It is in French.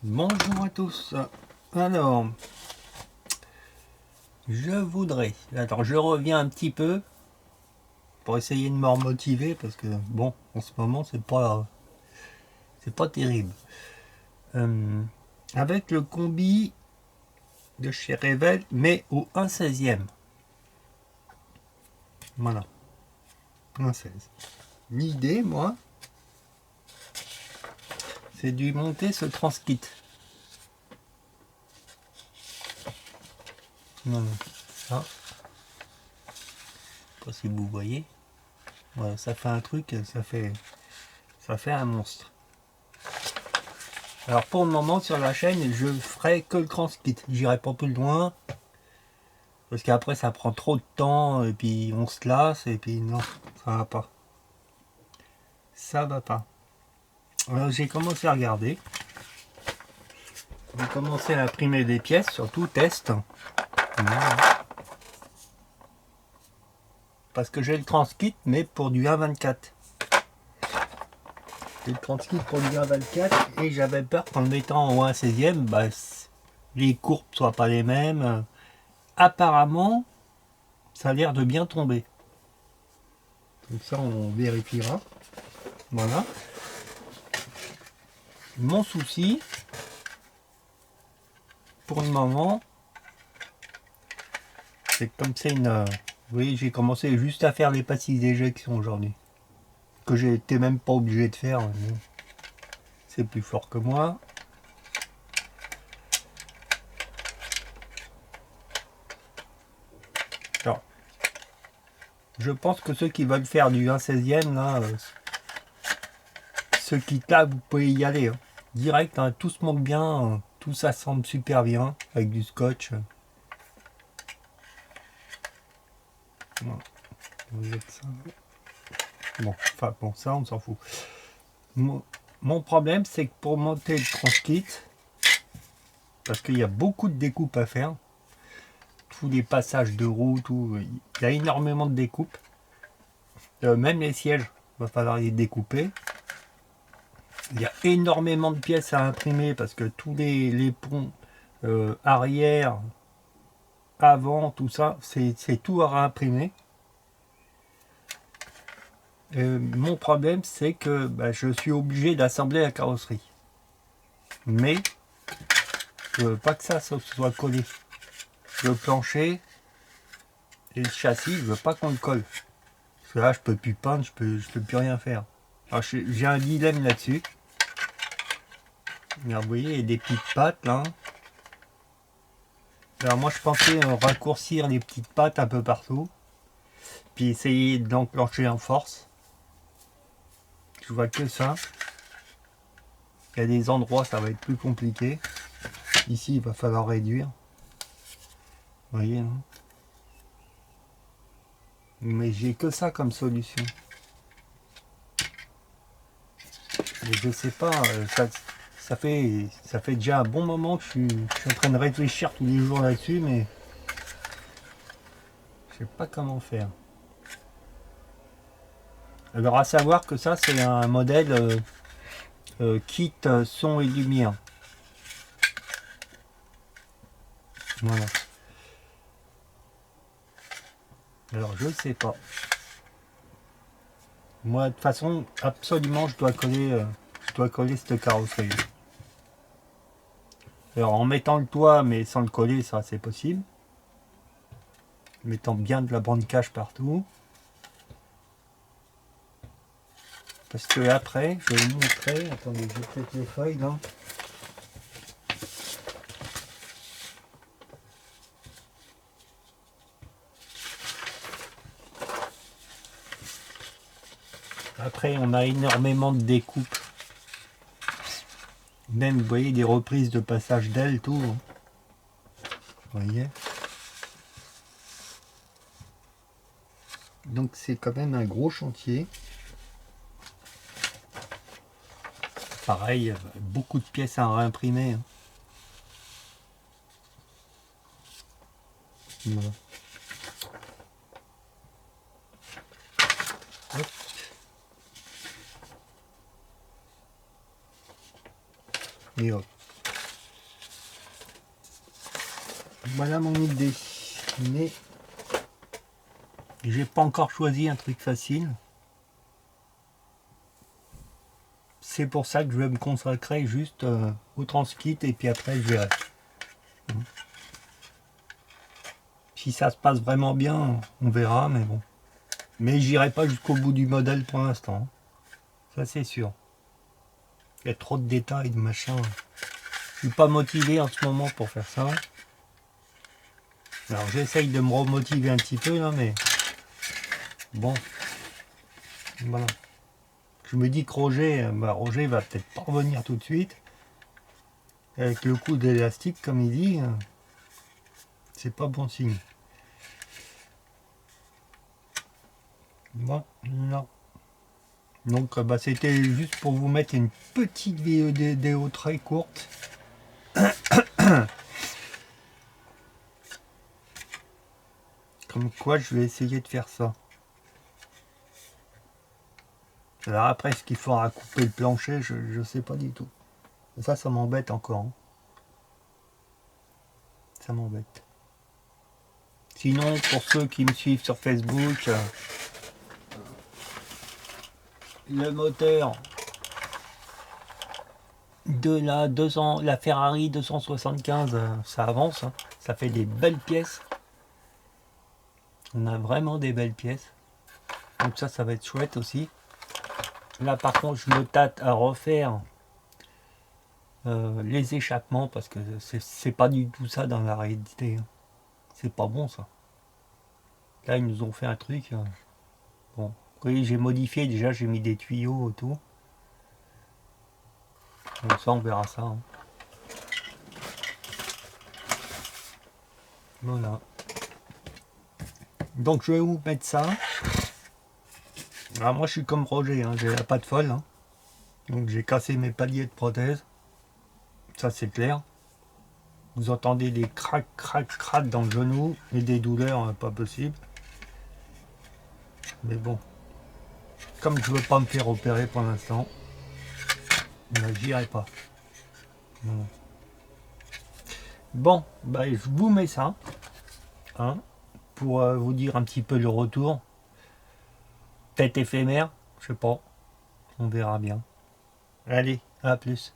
Bonjour à tous. Alors, je reviens un petit peu pour essayer de me remotiver parce que bon, en ce moment c'est pas terrible. Euh, avec le combi de chez Revel, mais au 1/16e. Voilà, 1/16. L'idée, moi, c'est de monter ce transkit. Voilà, ça. Je sais pas si vous voyez. Voilà, ça fait un truc, ça fait un monstre. Alors pour le moment sur la chaîne, je ferai que le transkit. J'irai pas plus loin. Parce qu'après ça prend trop de temps et puis on se lasse et puis non, ça va pas. Ça va pas. Alors j'ai commencé à regarder. J'ai commencé à imprimer des pièces, surtout test. Voilà. Parce que j'ai le transkit mais pour du 1/24. J'ai le transkit pour du 1/24 et j'avais peur qu'en le mettant en 1/16e, bah, les courbes soient pas les mêmes. Apparemment, ça a l'air de bien tomber. Donc ça on vérifiera. Voilà. Mon souci, pour le moment, c'est que comme c'est une... vous voyez, j'ai commencé juste à faire les pastilles d'éjection aujourd'hui. Que j'ai été même pas obligé de faire. C'est plus fort que moi. Alors, je pense que ceux qui veulent faire du 1/16e, là, ceux qui là, vous pouvez y aller. Hein. Direct, hein, tout se monte bien, tout s'assemble super bien avec du scotch. Voilà. Vous êtes ça. Bon, enfin bon, ça on s'en fout. Mon problème, c'est que pour monter le transkit, parce qu'il y a beaucoup de découpes à faire, tous les passages de roue, tout, il y a énormément de découpes. Même les sièges, il va falloir les découper. Il y a énormément de pièces à imprimer parce que tous les ponts arrière, avant, tout ça, c'est tout à réimprimer. Mon problème, c'est que bah, je suis obligé d'assembler la carrosserie. Mais je veux pas que ça soit collé. Le plancher et le châssis, je veux pas qu'on le colle. Parce que là, je peux plus peindre, je peux plus rien faire. Alors, j'ai un dilemme là-dessus. Vous voyez, il y a des petites pattes là. Alors moi, je pensais raccourcir les petites pattes un peu partout. Puis essayer d'enclencher en force. Je vois que ça. Il y a des endroits, ça va être plus compliqué. Ici, il va falloir réduire. Vous voyez, hein. Mais j'ai que ça comme solution. Mais je sais pas, ça fait déjà un bon moment que je suis en train de réfléchir tous les jours là-dessus, mais je sais pas comment faire. Alors à savoir que ça c'est un modèle kit son et lumière. Voilà. Alors je sais pas. Moi de toute façon absolument je dois coller cette carrosserie. Alors en mettant le toit mais sans le coller ça c'est possible. En mettant bien de la bande cache partout. Parce que après, je vais vous montrer, attendez, j'ai peut-être les feuilles là. Après, on a énormément de découpes. Même, vous voyez, des reprises de passage d'aile, tout. Vous voyez. Donc c'est quand même un gros chantier. Pareil, beaucoup de pièces à réimprimer. Hein. Voilà. Hop. Et hop. Voilà mon idée. Mais j'ai pas encore choisi un truc facile. C'est pour ça que je vais me consacrer juste au transkit et puis après je verrai. Si ça se passe vraiment bien, on verra, mais bon. Mais j'irai pas jusqu'au bout du modèle pour l'instant. Ça c'est sûr. Il y a trop de détails, de machin. Je suis pas motivé en ce moment pour faire ça. Alors j'essaye de me remotiver un petit peu là, mais bon. Voilà. Je me dis que Roger va peut-être pas revenir tout de suite. Avec le coup d'élastique, comme il dit, c'est pas bon signe. Bon, non. Donc c'était juste pour vous mettre une petite vidéo très courte. Comme quoi je vais essayer de faire ça. Alors après, est-ce qu'il faudra couper le plancher, je sais pas du tout. Ça m'embête encore. Hein. Ça m'embête. Sinon, pour ceux qui me suivent sur Facebook, le moteur de la Ferrari 275, ça avance. Hein. Ça fait des belles pièces. On a vraiment des belles pièces. Donc ça va être chouette aussi. Là par contre je me tâte à refaire les échappements parce que c'est pas du tout ça dans la réalité. Hein. C'est pas bon ça. Là ils nous ont fait un truc. Bon, oui j'ai modifié déjà, j'ai mis des tuyaux autour. Donc ça on verra ça. Hein. Voilà. Donc je vais vous mettre ça. Alors moi je suis comme Roger, hein, j'ai la patte folle. Hein. Donc j'ai cassé mes paliers de prothèse. Ça c'est clair. Vous entendez des crac, crac, crac dans le genou et des douleurs pas possibles. Mais bon, comme je veux pas me faire opérer pour l'instant, j'irai pas. Voilà. Bon, bah, je vous mets ça hein, pour vous dire un petit peu le retour. Peut-être éphémère, je sais pas. On verra bien. Allez, à plus.